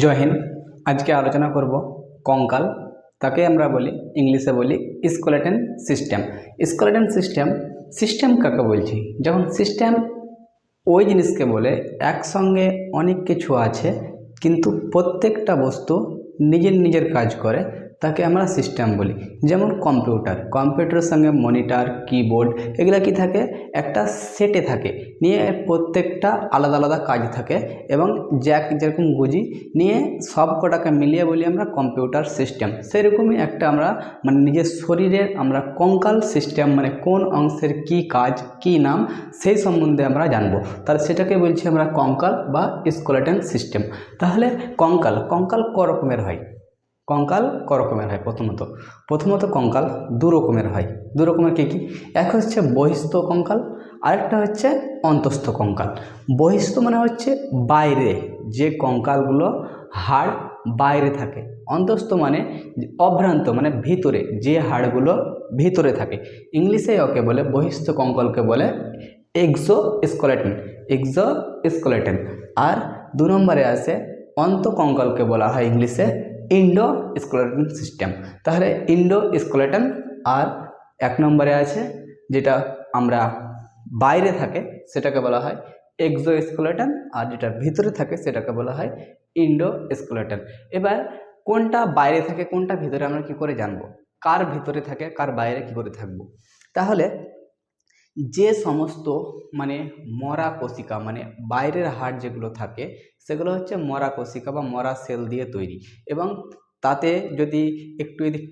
জয় হিন্দ। আজকে আলোচনা করব কঙ্কাল। তাকে আমরা বলি, ইংলিশে বলি skeleton system. Skeleton system, system কাকে বলছি? যখন সিস্টেম ওই জিনিসকে বলে একসঙ্গে অনেক কিছু আছে কিন্তু প্রত্যেকটা বস্তু নিজের নিজের কাজ করে, তাকে আমরা সিস্টেম বলি। যেমন কম্পিউটারের সঙ্গে মনিটর, কিবোর্ড এগুলো কি থাকে? একটা সেটে থাকে, নিয়ে প্রত্যেকটা আলাদা আলাদা কাজ থাকে এবং জ্যাক যেরকম বুঝি নিয়ে সব কটাকে মিলিয়ে বলি আমরা কম্পিউটার সিস্টেম। সেরকমই একটা আমরা নিজের শরীরের আমরা কঙ্কাল সিস্টেম, কোন অংশের কি কাজ কি নাম সেই সম্বন্ধে আমরা জানবো। তাহলে সেটাকে বলছি আমরা কঙ্কাল বা স্কেলেটন সিস্টেম। তাহলে কঙ্কাল কঙ্কাল ক রকমের হয়? কঙ্কাল ক রকমের হয়? প্রথমত কঙ্কাল দু রকমের হয়। দু রকমের কী কী? এক হচ্ছে বহিস্থ কঙ্কাল, আরেকটা হচ্ছে অন্তস্থ কঙ্কাল। বহিস্থ মানে হচ্ছে বাইরে, যে কঙ্কালগুলো হাড় বাইরে থাকে। অন্তস্থ মানে অভ্রান্ত, মানে ভিতরে, যে হাড়গুলো ভিতরে থাকে। ইংলিশে ওকে বলে, বহিস্থ কঙ্কালকে বলে এক্সোস্কেলেটন। এক্সোস্কেলেটন। আর দু নম্বরে আছে অন্তঃকঙ্কালকে বলা হয় ইংলিশে ইন্ডোস্কেলেটন সিস্টেম। তাহলে ইন্ডোস্কেলেটন। আর এক নম্বরে আছে যেটা আমরা বাইরে থাকে সেটাকে বলা হয় এক্সোস্কেলেটন, আর যেটা ভিতরে থাকে সেটাকে বলা হয় ইন্ডোস্কেলেটন। এবার কোনটা বাইরে থাকে কোনটা ভিতরে আমরা কি করে জানবো? কার ভিতরে থাকে কার বাইরে কি করে থাকবো? তাহলে যে সমস্ত মরা কোশিকা, বাইরের হাড় যেগুলো থাকে সেগুলো হচ্ছে মরা কোশিকা বা মরা সেল দিয়ে তৈরি, এবং তাতে যদি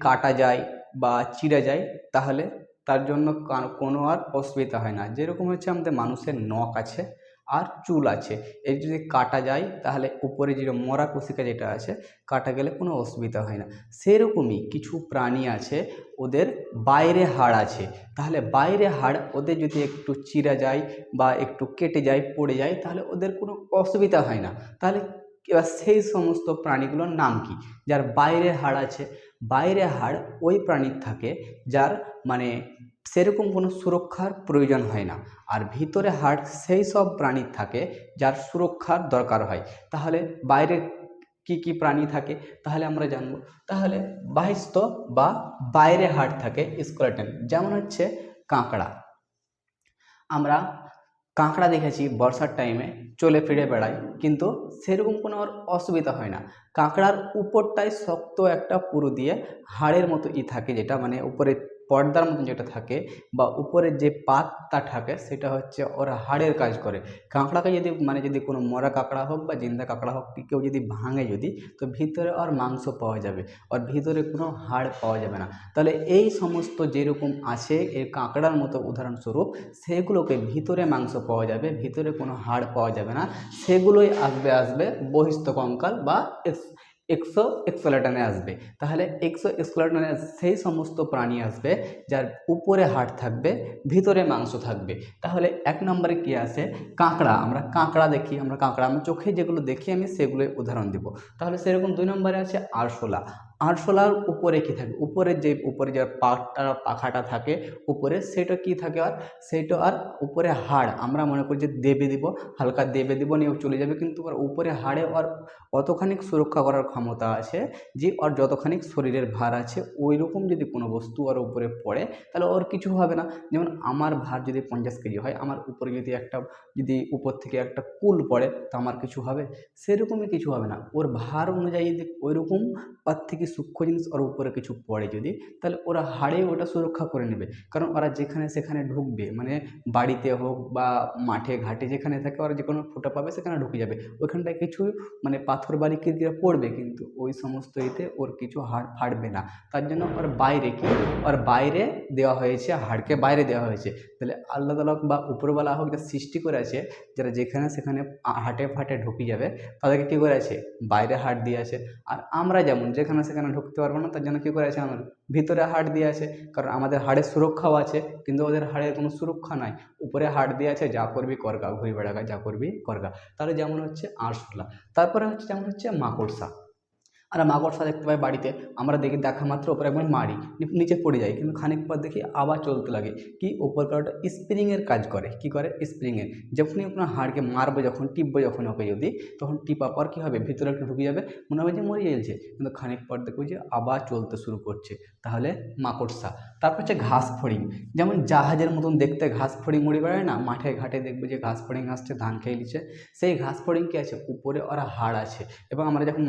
কাটা যায় বা চিড়ে যায় তাহলে তার জন্য কোনো আর অসুবিধা হয় না। যেরকম হচ্ছে আমাদের মানুষের নখ আছে আর চুল আছে, এই যদি কাটা যায় তাহলে উপরে যে মরা কোশিকা যেটা আছে কাটা গেলে কোনো অসুবিধা হয় না। সেরকমই কিছু প্রাণী আছে, ওদের বাইরে হাড় আছে, তাহলে বাইরে হাড় ওদের যদি একটু চিরা যায় বা একটু কেটে যায় পড়ে যায় তাহলে ওদের কোনো অসুবিধা হয় না। তাহলে এবার সেই সমস্ত প্রাণীগুলোর নাম কি? যার বাইরে হাড় আছে, বাইরে হাড় ওই প্রাণীর থাকে যার সেরকম কোনো সুরক্ষার প্রয়োজন হয় না, আর ভিতরে হাড় সেই সব প্রাণীর থাকে যার সুরক্ষার দরকার হয়। তাহলে বাইরে কি কি প্রাণী থাকে তাহলে আমরা জানবো। তাহলে বাহিস্থ বা বাইরে হাড় থাকে স্কেলেটন, যেমন হচ্ছে কাঁকড়া। আমরা কাঁকড়া দেখেছি বর্ষার টাইমে চলে ফিরে বেড়ায়, কিন্তু সেরকম কোনো ওর অসুবিধা হয় না। কাঁকড়ার উপরটায় শক্ত একটা পুরু দিয়ে হাড়ের মতো থাকে, যেটা উপরে পর্দার মতো যেটা থাকে বা উপরের যে পাতটা থাকে সেটা হচ্ছে ওর হাড়ের কাজ করে। কাঁকড়াকে যদি কোনো মরা কাঁকড়া হোক বা জিন্দা কাঁকড়া হোক কেউ যদি ভাঙে তো ভিতরে ওর মাংস পাওয়া যাবে, ওর ভিতরে কোনো হাড় পাওয়া যাবে না। তাহলে এই সমস্ত যেরকম আছে এই কাঁকড়ার মতো উদাহরণস্বরূপ, সেগুলোকে ভিতরে মাংস পাওয়া যাবে, ভিতরে কোনো হাড় পাওয়া যাবে না, সেগুলোই আসবে বহিস্থ কঙ্কাল বা এক্সোস্কেলেটনে আসবে। তাহলে এক্সোস্কেলেটনে সেই সমস্ত প্রাণী আসবে যার উপরে হাড় থাকবে, ভিতরে মাংস থাকবে। তাহলে এক নম্বরে কি আসে? কাঁকড়া। আমরা কাঁকড়া দেখি, আমরা চোখে যেগুলো দেখি আমি সেগুলোই উদাহরণ দিব। তাহলে সেরকম দুই নম্বরে আছে আরশোলা। আরশোলার উপরে কি থাকে? উপরে যে পাখাটা থাকে উপরে, সেটা কি থাকে? আর সেটা আর উপরে হাড়, আমরা মনে করি যে দেবে দিব, হালকা দেবে দিব নিয়ে চলে যাবে, কিন্তু ওর উপরে হাড়ে ওর অতখানি সুরক্ষা করার ক্ষমতা আছে যে ওর যতখানি শরীরের ভার আছে ওই রকম যদি কোনো বস্তু ওর উপরে পড়ে তাহলে ওর কিছু হবে না। যেমন আমার ভার যদি 50 কেজি হয়, আমার উপরে যদি উপর থেকে একটা কুল পড়ে তা আমার কিছু হবে? সেরকমই কিছু হবে না। ওর ভার অনুযায়ী যদি ওই রকম ওর থেকে সূক্ষ্ম জিনিস ওর উপরে কিছু পড়ে তাহলে ওরা হাড়ে ওটা সুরক্ষা করে নেবে। কারণ ওরা যেখানে সেখানে ঢুকবে, বাড়িতে হোক বা মাঠে ঘাটে যেখানে থাকে, ওরা যে কোনো ফোঁটা পাবে সেখানে ঢুকে যাবে, ওইখানটায় কিছু পাথর বাড়ি দিয়ে পড়বে, কিন্তু ওই সমস্ত এতে ওর কিছু হাড় ফাটবে না। তার জন্য ওর বাইরে দেওয়া হয়েছে, হাড়কে বাইরে দেওয়া হয়েছে। তাহলে আল্লাহ তাআলা বা উপরওয়ালা হোক যা সৃষ্টি করে আছে, যারা যেখানে সেখানে হাটে ফাটে ঢুকে যাবে তাদেরকে কী করে আছে? বাইরে হাড় দিয়ে আছে। আর আমরা যেমন যেখানে সেখানে ঢুকতে পারবো না, তার জন্য কী করে আছে? আমার ভিতরে হাড় দিয়ে আছে, কারণ আমাদের হাড়ের সুরক্ষাও আছে, কিন্তু ওদের হাড়ের কোনো সুরক্ষা নাই। উপরে হাড় দিয়ে আছে, যা করবি করগা, ঘুরি বেড়াগা, যা করবি করগা। তাহলে যেমন হচ্ছে আরশোলা। তারপরে যেমন হচ্ছে মাকড়সা। আমরা মাকড়সা দেখতে পাই বাড়িতে, আমরা দেখি দেখা মাত্র ওপরে একবার মারি, নিচে পড়ে যায়, কিন্তু খানিক পর দেখি আবার চলতে লাগে। কি ওপরকার ওটা স্প্রিংয়ের কাজ করে। কি করে? স্প্রিংয়ের। যখনই আপনার হাড়কে মারবো, যখন টিপবো যখন ওকে যদি, তখন টিপা পর কী হবে, ভিতরে একটু ঢুকে যাবে, মনে হবে যে মরে যাচ্ছে, কিন্তু খানিক পর দেখবো যে আবার চলতে শুরু করছে। তাহলে মাকড়সা। তারপর হচ্ছে ঘাস ফড়িং। যেমন জাহাজের মতন দেখতে ঘাস ফড়িং উড়ে বেড়ায় না, মাঠে ঘাটে দেখবে যে ঘাস ফড়িং আসছে, ধান খেয়ে নিচ্ছে। সেই ঘাস ফড়িং কি আছে, উপরে ওরা হাড় আছে, এবং আমরা যখন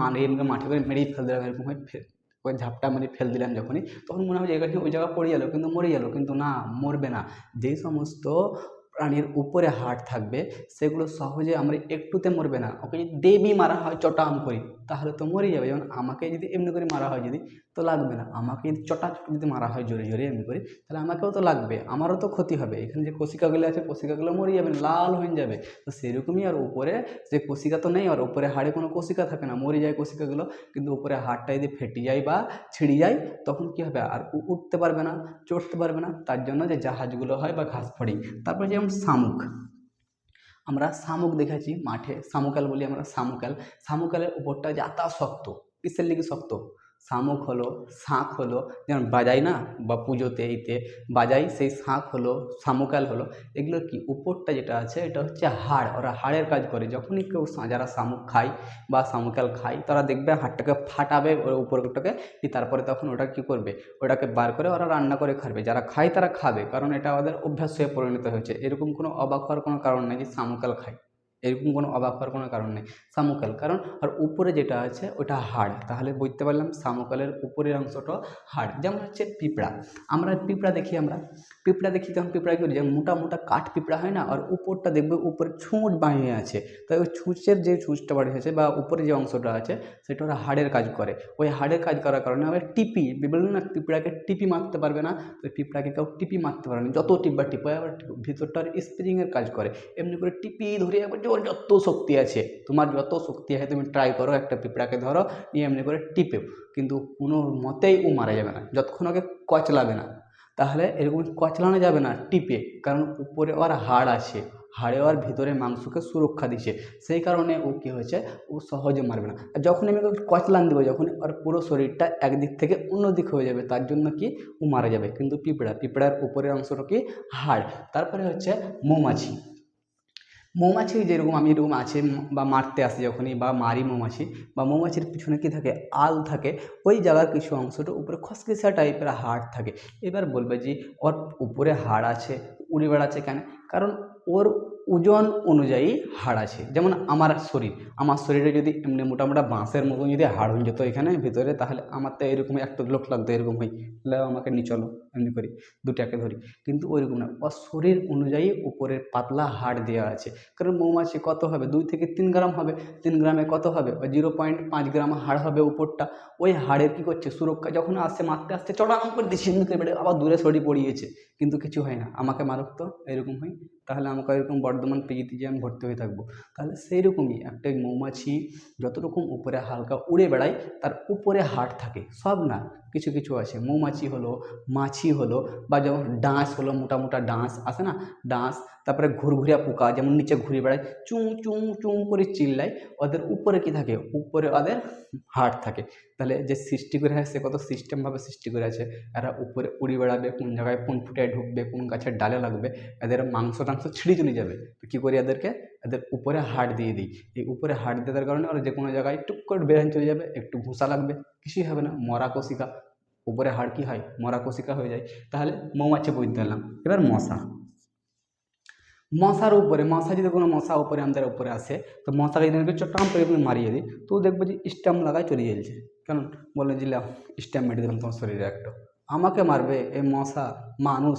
মাঠে করে মেরেই ফেল দিলাম, এরকম হয় ওই ঝাপটা মেরে ফেল দিলাম যখনই, তখন মনে হয় যে ওই জায়গা পড়ে গেলো, কিন্তু মরে গেলো, কিন্তু না, মরবে না। যেই সমস্ত প্রাণীর উপরে হাড় থাকবে সেগুলো সহজে আমরা একটুতে মরবে না। ওকে যদি দেবী মারা হয় চটাম করি, তাহলে তো মরে যাবে। যেমন আমাকে যদি এমনি করে মারা হয় যদি, তো লাগবে না। আমাকে যদি যদি মারা হয় জোরে জোরে এমনি করে, তাহলে আমাকেও তো লাগবে, আমারও তো ক্ষতি হবে। এখানে যে কোশিকাগুলো আছে, কোশিকাগুলো মরে যাবে, লাল হয়ে যাবে। তো সেরকমই আর উপরে যে কোশিকা তো নেই, আর উপরে হাড়ে কোনো কোশিকা থাকে না, মরে যায় কোশিকাগুলো। কিন্তু উপরে হাড়টা যদি ফেটে যায় বা ছিঁড়ে যায়, তখন কি হবে, আর উঠতে পারবে না, চড়তে পারবে না। তার জন্য যে জাহাজগুলো হয় বা ঘাস ফড়িং। তারপরে যেমন শামুক, আমরা শামুক দেখেছি মাঠে, শামুকাল বলি আমরা, শামুকাল। শামুকালের উপরটা যাতা শক্ত, কিসের লিগে শক্ত? শামুক হলো, শাঁখ হলো, যেমন বাজাই না বা পুজোতে এইতে বাজাই, সেই শাঁখ হলো, শামুকাল হলো, এগুলোর কি উপরটা যেটা আছে এটা হচ্ছে হাড়, ওরা হাড়ের কাজ করে। যখনই কেউ যারা শামুক খায় বা শামুকাল খায়, তারা দেখবে হাড়টাকে ফাটাবে ওর উপরটাকে, তারপরে তখন ওটা কি করবে, ওটাকে বার করে ওরা রান্না করে খাবে। যারা খায় তারা খাবে, কারণ এটা ওদের অভ্যাস হয়ে পরিণত হয়েছে। এরকম কোনো অবাক হওয়ার কোনো কারণ নেই যে শামুকাল খায়, এরকম কোনো অবাক হওয়ার কোনো কারণ নেই। শামুকাল কারণ, আর উপরে যেটা আছে ওটা হাড়। তাহলে বুঝতে পারলাম শামুকালের উপরের অংশটা হাড়। যেমন হচ্ছে পিঁপড়া, আমরা পিঁপড়া দেখি, তখন পিঁপড়া কি করি, যেমন মোটা মোটা কাঠ পিঁপড়া হয় না, আর উপরটা দেখবে উপরে ছুঁচ বানিয়ে আছে। তাই ওই ছুঁচের যে ছুঁচটা বাড়িয়ে আছে বা উপরে যে অংশটা আছে, সেটা ওরা হাড়ের কাজ করে। ওই হাড়ের কাজ করার কারণে আমরা টিপি, বললাম না পিঁপড়াকে টিপি মারতে পারবে না, তো পিঁপড়াকে কেউ টিপি মারতে পারবে না। যত টিপবা টিপে, আবার ভিতরটার স্প্রিংয়ের কাজ করে। এমনি করে টিপি ধরে একবার যত শক্তি আছে, তোমার যত শক্তি আছে তুমি ট্রাই করো, একটা পিঁপড়াকে ধরো, নিয়ে এমনি করে টিপেও, কিন্তু কোনো মতেই ও মারা যাবে না যতক্ষণ ওকে কচলাবে না। তাহলে এরকম কচলানো যাবে না টিপে, কারণ উপরে ওর হাড় আছে, হাড়ে ওর ভিতরে মাংসকে সুরক্ষা দিচ্ছে, সেই কারণে ও কী হয়েছে, ও সহজে মারবে না। আর যখন আমি ওকে কচলান দেবো, যখন ওর পুরো শরীরটা একদিক থেকে অন্য দিক হয়ে যাবে, তার জন্য কি ও মারা যাবে। কিন্তু পিঁপড়ার উপরের অংশটা কি হাড়। তারপরে হচ্ছে মৌমাছি। মৌমাছি যেরকম আমি এরকম আছে বা মারতে আসি যখনই বা মারি মৌমাছি, বা মৌমাছির পিছনে কি থাকে, আল থাকে, ওই জায়গার কিছু অংশটা উপরে খসখসা টাইপের হাড় থাকে। এবার বলবে যে ওর উপরে হাড় আছে, উড়ে বেড়াচ্ছে কেন? কারণ ওর ওজন অনুযায়ী হাড় আছে। যেমন আমার শরীরে যদি এমনি মোটামোটা বাঁশের মতন যদি হাড় হয়ে যেত এখানে ভিতরে, তাহলে আমার তো এরকম একটা লোক লাগতো, এরকম হই, তাহলে আমাকে নিয়ে চলো এমনি করি, দুটাকে ধরি। কিন্তু ওইরকম না, ওর শরীর অনুযায়ী উপরের পাতলা হাড় দেওয়া আছে। কারণ মৌমাছি কত হবে, 2 থেকে 3 গ্রাম হবে, 3 গ্রামে কত হবে, ওই 0.5 গ্রাম হাড় হবে উপরটা। ওই হাড়ের কি করছে, সুরক্ষা, যখন আসছে মারতে আসছে চড়াং করে দিচ্ছে, আবার দূরে সরিয়ে পড়িয়েছে, কিন্তু কিছু হয় না, আমাকে মারুক তো, এরকম হয়। তাহলে আমাকে এরকম বর্ধমান পিজিতে যে আমি ভর্তি হয়ে থাকবো। তাহলে সেই রকমই একটা মৌমাছি যত রকম উপরে হালকা উড়ে বেড়ায়, তার উপরে হাড় থাকে, সব না, কিছু কিছু আছে। মৌমাছি হলো, মাছি হলো, বা যেমন ডাঁশ হলো, মোটা মোটা ডাঁশ আসে না, ডাঁশ। তারপরে ঘুরঘুরিয়া পোকা যেমন নিচে ঘুরে বেড়ায়, চুঁ চুঁ চুঁ করে চিল্লায়, ওদের উপরে কি থাকে, উপরে ওদের হাড় থাকে। তাহলে যে সৃষ্টি করে আছে, সে কত সিস্টেমভাবে সৃষ্টি করে আছে। এরা উপরে উড়ে বেড়াবে, কোন জায়গায় কোন ফুটায় ঢুকবে, কোন গাছের ডালে লাগবে, এদের মাংস টাংস ছিঁড়ে চলে যাবে। তো কী করি এদেরকে, এদের উপরে হাড় দিয়ে দিই। এই উপরে হাড় দেওয়ার কারণে ওরা যে কোনো জায়গায় টুক করে বেড়ান চলে যাবে, একটু ঘুষা লাগবে, কিছুই হবে না, মরা কোশিকা। উপরে হাড় কি হয়, মরা কোশিকা হয়ে যায়। তাহলে মৌমাছি বুঝতে পারলাম। এবার মশা যদি কোনো মশা উপরে আমাদের উপরে আসে, তো মশাকে যদি চট্টাম করে মারিয়ে দিই, তো দেখবো যে স্ট্যাম্প লাগায় চলে যাচ্ছে। কারণ বলে যে স্ট্যাম্প মেরে দিলাম তোমার শরীরে একটা, আমাকে মারবে এই মশা? মানুষ,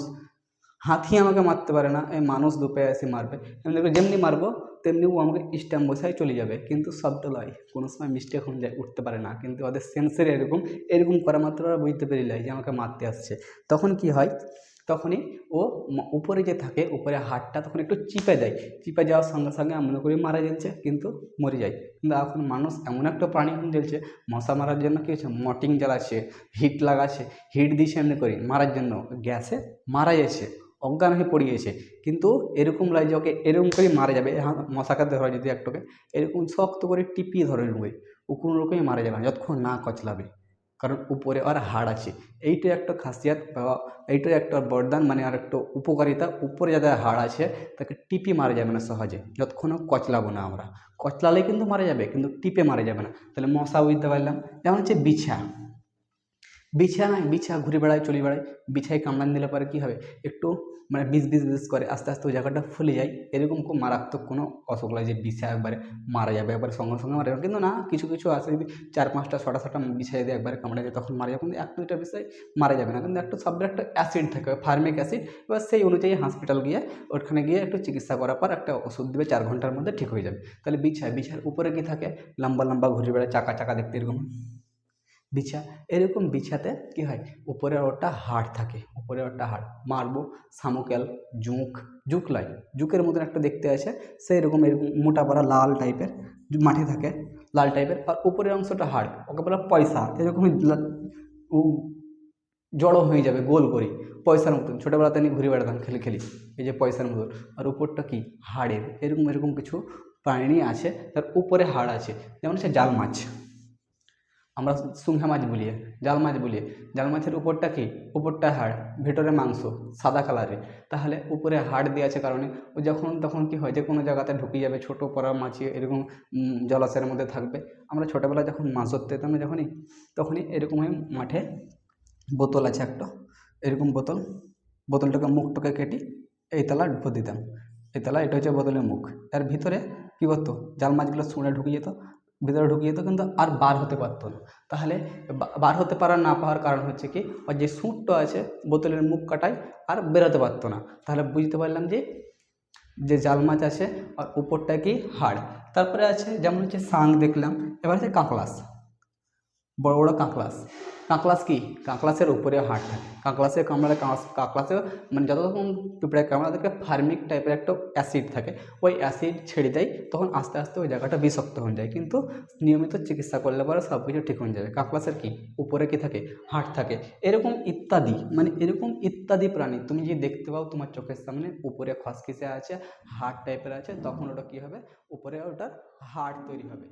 হাতি আমাকে মারতে পারে না, এই মানুষ দুপায়ে এসে মারবে। আমি দেখবো যেমনি মারবো তেমনি ও আমাকে স্ট্যাম্প বসায় চলে যাবে। কিন্তু সবটা লয়, কোনো সময় মিস্টেক হয়ে যায়, উঠতে পারে না। কিন্তু ওদের সেন্সের এরকম, এরকম করা মাত্র ওরা বুঝতে পেরে যায় যে আমাকে মারতে আসছে। তখন কি হয়, তখনই ও উপরে যে থাকে, উপরে হাড়টা তখন একটু চিপে দেয়, চিপে যাওয়ার সঙ্গে সঙ্গে আমি মনে করি মারা যাচ্ছে, কিন্তু মরে যায়। কিন্তু এখন মানুষ এমন একটা প্রাণী হয়ে যাচ্ছে, মশা মারার জন্য কী হচ্ছে, মর্টিন জ্বালাচ্ছে, হিট লাগাচ্ছে, হিট দিচ্ছে এমনি করি মারার জন্য, গ্যাসে মারা যাচ্ছে, অজ্ঞান হয়ে পড়িয়েছে। কিন্তু এরকম লাগে যে ওকে এরকম করে মারা যাবে। মশাকে ধরা যদি একটুকে এরকম শক্ত করে টিপিয়ে ধরে নেবে, ও কোনো রকমই মারা যাবে না যতক্ষণ না কচলাবে, কারণ উপরে আর হাড় আছে। এইটা একটা খাসিয়াত বা এইটা একটা বরদান, মানে আর একটা উপকারিতা। উপরে যাদের হাড় আছে তাকে টিপে মারা যাবে না সহজে, যতক্ষণ কচলাবো না আমরা। কচলালে কিন্তু মারা যাবে, কিন্তু টিপে মারা যাবে না। তাহলে মশা বুঝতে পারলাম। যেমন হচ্ছে বিছা, বিছা ঘুরে বেড়ায়, চলে বেড়ায়। বিছায় কামড়ান দিলে পরে কী হবে, একটু মানে বিষ করে আস্তে আস্তে ওই জায়গাটা ফুলে যায়। এরকম খুব মারাত্মক কোনো অসুখ লাগে যে বিছা একবারে মারা যাবে, একবারে সঙ্গে সঙ্গে মারা যাবে, কিন্তু না, কিছু কিছু আছে যদি 4-5টা 6টা বিছাই দিয়ে একবারে কামড়ে যায় তখন মারা যাবে, কিন্তু 1-2টা বিষয় মারা যাবে না। কিন্তু একটা শব্দের একটা অ্যাসিড থাকে, ফার্মিক অ্যাসিড। এবার সেই অনুযায়ী হসপিটাল গিয়ে ওখানে গিয়ে একটু চিকিৎসা করার পর একটা ওষুধ দেবে, 4 ঘন্টার মধ্যে ঠিক হয়ে যাবে। তাহলে বিছার উপরে কি থাকে, লম্বা লম্বা ঘুরে বেড়ায়, চাকা চাকা দেখতে এরকম বিছা। এরকম বিছাতে কি হয়, উপরে ওটা হাড় থাকে, উপরে ওটা হাড় মারবো, শামুকেল, জুক লাই, জুকের মতন একটা দেখতে আছে, সেই রকম এরকম মোটা পাড়া লাল টাইপের মাটি থাকে, লাল টাইপের, আর উপরের অংশটা হাড়, ওকে বলা পয়সা। এরকমই ও জড়ো হয়ে যাবে গোল করে, পয়সার মতন। ছোটোবেলাতে আমি ঘুরে বেড়াতাম খেলি খেলি, এই যে পয়সার মতন। আর উপরটা কি হাড়ের, এরকম এরকম কিছু প্রাণী আছে তার উপরে হাড় আছে। যেমন হচ্ছে জাল মাছ, আমরা সুঙ্ঘা মাছ বলি, জাল মাছের উপরটা কি, উপরটা হাড়, ভেতরে মাংস, সাদা কালারে। তাহলে উপরে হাড় দিয়ে আছে কারণে ও যখন তখন কি হয়, যে কোনো জায়গাতে ঢুকে যাবে, ছোটো পড়া মাছি এরকম জলাশয়ের মধ্যে থাকবে। আমরা ছোটোবেলায় যখন মাছ ধরতে যেতাম তখনই এরকমই মাঠে বোতল আছে একটা, এরকম বোতলটাকে মুখটাকে কেটে এই তলা ঢুকে দিতাম, এই তলা, এটা হচ্ছে বোতলের মুখ। এর ভিতরে কী করতো, জাল মাছগুলো শুনে ঢুকে যেত, ভিতরে ঢুকে যেত, কিন্তু আর বার হতে পারতো না। তাহলে বার হতে পারা না পাওয়ার কারণ হচ্ছে কি, আর যে সুঁটটা আছে বোতলের মুখ কাটায় আর বেরোতে পারতো না। তাহলে বুঝতে পারলাম যে জাল মাছ আছে আর উপরটা কি হাড়। তারপরে আছে যেমন হচ্ছে শাঁখ দেখলাম। এবার হচ্ছে কাঁকড়াস, বড় বড় কাঁকড়াস কি, কাঁকড়াসের উপরে হাড় থাকে। কাঁকড়াসে কামড়ালে কাঁকড়াসে মানে যত রকম পিঁপড়ায় কামড়া থাকে ফার্মিক টাইপের একটা অ্যাসিড থাকে, ওই অ্যাসিড ছেড়ে দেয়, তখন আস্তে আস্তে ওই জায়গাটা বিষাক্ত হয়ে যায়। কিন্তু নিয়মিত চিকিৎসা করলে পরে সব কিছু ঠিক হয়ে যাবে। কাঁকড়াসের কি উপরে কি থাকে, হাড় থাকে। এরকম ইত্যাদি, মানে এরকম ইত্যাদি প্রাণী তুমি যদি দেখতে পাও তোমার চোখের সামনে, উপরে খসখিসে আছে, হাড় টাইপের আছে, তখন ওটা কি হবে, উপরে ওটার হাড় তৈরি হবে।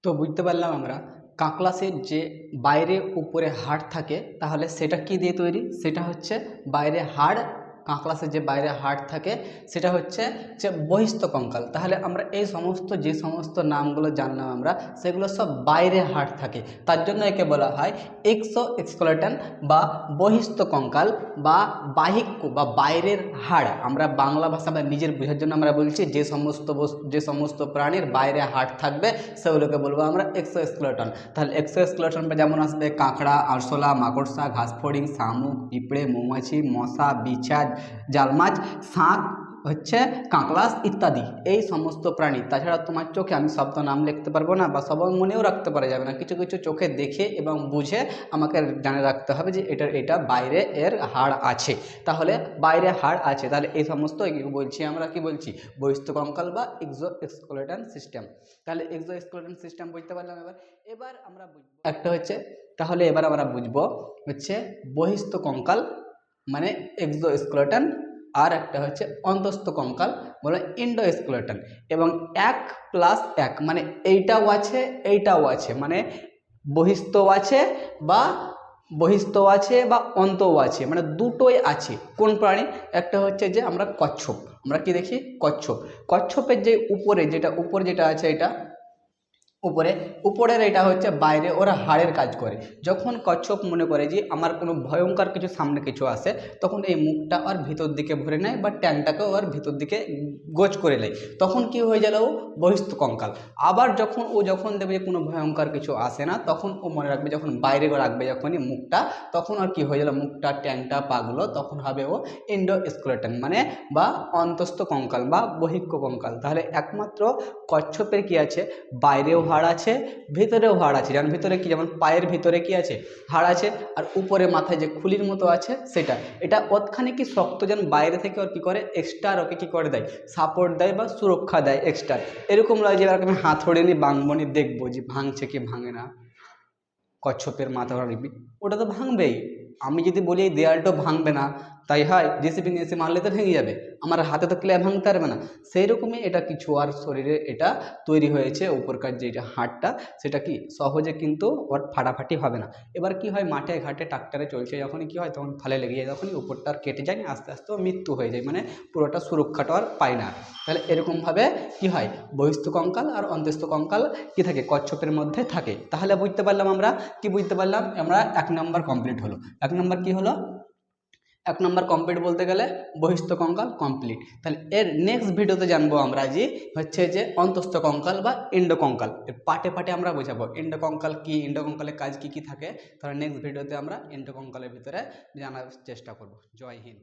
তো বুঝতে পারলাম আমরা কাঁকড়াসের যে বাইরে উপরে হাড় থাকে, তাহলে সেটা কি দিয়ে তৈরি, সেটা হচ্ছে বাইরে হাড়। কাঁকড়াসের যে বাইরে হাড় থাকে সেটা হচ্ছে যে বহিস্থ কঙ্কাল। তাহলে আমরা এই সমস্ত যে সমস্ত নামগুলো জানলাম আমরা, সেগুলো সব বাইরে হাড় থাকে, তার জন্য একে বলা হয় এক্সোস্কেলেটন বা বহিস্থ কঙ্কাল বা বাহিক্য বা বাইরের হাড়। আমরা বাংলা ভাষা বা নিজের বোঝার জন্য আমরা বলছি যে সমস্ত প্রাণীর বাইরে হাড় থাকবে সেগুলোকে বলবো আমরা এক্সোস্কেলেটন। তাহলে এক্সোস্কেলেটন যেমন আসবে কাঁকড়া, আরশোলা, মাকড়সা, ঘাসফড়িং, শামুক, পিঁপড়ে, মৌমাছি, মশা, বিছা, জাল মাছ, শাঁখ হচ্ছে কাঁকড়াস ইত্যাদি, এই সমস্ত প্রাণী। তাছাড়া তোমার চোখে আমি সব তো নাম লিখতে পারবো না বা সবার মনেও রাখতে পারা যাবে না, কিছু কিছু চোখে দেখে এবং বুঝে আমাকে জানে রাখতে হবে যে এটা বাইরে এর হাড় আছে। তাহলে বাইরে হাড় আছে, তাহলে এই সমস্ত বলছি আমরা, কি বলছি, বহিস্থ কঙ্কাল বা এক্সোস্কেলেটন সিস্টেম। তাহলে এক্সোস্কেলেটন সিস্টেম বুঝতে পারলাম। এবার আমরা বুঝবো একটা হচ্ছে, তাহলে এবার আমরা বুঝবো হচ্ছে বহিস্থ কঙ্কাল মানে এক্সোস্কেলেটন, আর একটা হচ্ছে অন্তস্থ কঙ্কাল বলে এন্ডোস্কেলেটন। এবং 1+1 মানে এইটাও আছে, মানে বহিস্থ আছে বা অন্তও আছে, মানে দুটোই আছে। কোন প্রাণী, একটা হচ্ছে যে আমরা কচ্ছপ, আমরা কি দেখি কচ্ছপের যে উপরে যেটা আছে, এটা উপরের এটা হচ্ছে বাইরে, ওরা হাড়ের কাজ করে। যখন কচ্ছপ মনে করে যে আমার কোনো ভয়ঙ্কর কিছু সামনে কিছু আসে, তখন এই মুখটা আর ভিতর দিকে ভরে নেয় বা ট্যাংটাকেও আর ভিতর দিকে গোজ করে নেয়, তখন কি হয়ে গেল, ও বহিস্থ কঙ্কাল। আবার যখন দেখবে যে কোনো ভয়ঙ্কর কিছু আসে না, তখন ও মনে রাখবে, যখন বাইরে রাখবে যখনই মুখটা, তখন আর কি হয়ে গেল, মুখটা ট্যাংটা পাগুলো, তখন হবে ও এন্ডোস্কেলেটন মানে বা অন্তস্থ কঙ্কাল বা বহিঃক কঙ্কাল। তাহলে একমাত্র কচ্ছপের কি আছে, বাইরেও হাড় আছে, ভিতরেও হাড় আছে। যেমন ভিতরে কি, যেমন পায়ের ভিতরে কি আছে, হাড় আছে, আর উপরে মাথায় যে খুলির মতো আছে সেটা, এটা ওখানে কি শক্ত, যেন বাইরে থেকে ওর কি করে এক্সট্রা ওকে কি করে দেয়, সাপোর্ট দেয় বা সুরক্ষা দেয় এক্সট্রা। এরকম নয় যে আমি হাতড়ে নিয়ে বাংবনি দেখবো যে ভাঙছে কি ভাঙে না। কচ্ছপের মাথা দেখবি ওটা তো ভাঙবেই, আমি যদি বলি এই দেয়ালটা ভাঙবে না, তাই হয় জেসিপি নিয়ে এসে মারলে তো ভেঙে যাবে, আমার হাতে তো ক্লে ভাঙতে পারবে না। সেই রকমই এটা কিছু আর শরীরে এটা তৈরি হয়েছে উপরকার যেটা হাড়টা, সেটা কি সহজে কিন্তু ওর ফাটাফাটি হবে না। এবার কি হয়, মাঠে ঘাটে ট্রাক্টরে চলছে যখনই কি হয় তখন ফালে লেগে যায়, যখনই উপরটা আর কেটে যায় না, আস্তে আস্তে ও মৃত্যু হয়ে যায়, মানে পুরোটা সুরক্ষাটা আর পায় না। তাহলে এরকমভাবে কি হয়, বহিস্থ কঙ্কাল আর অন্তস্থ কঙ্কাল কি থাকে, কচ্ছপের মধ্যে থাকে। তাহলে বুঝতে পারলাম আমরা, কি বুঝতে পারলাম আমরা, 1 নম্বর কমপ্লিট হলো। 1 নম্বর কি হলো, 1 নম্বর কমপ্লিট বলতে গেলে বহিস্থ কঙ্কাল কমপ্লিট। তাহলে এর নেক্সট ভিডিওতে জানবো আমরা যে হচ্ছে যে অন্তস্থ কঙ্কাল বা ইন্ডো কঙ্কাল, এর পাটে পাটে আমরা বোঝাবো ইন্ডো কঙ্কাল কি, ইন্ডো কঙ্কালের কাজ কি কি থাকে। তাহলে নেক্সট ভিডিওতে আমরা ইন্ডো কঙ্কালের ভিতরে জানার চেষ্টা করব। জয় হিন্দ।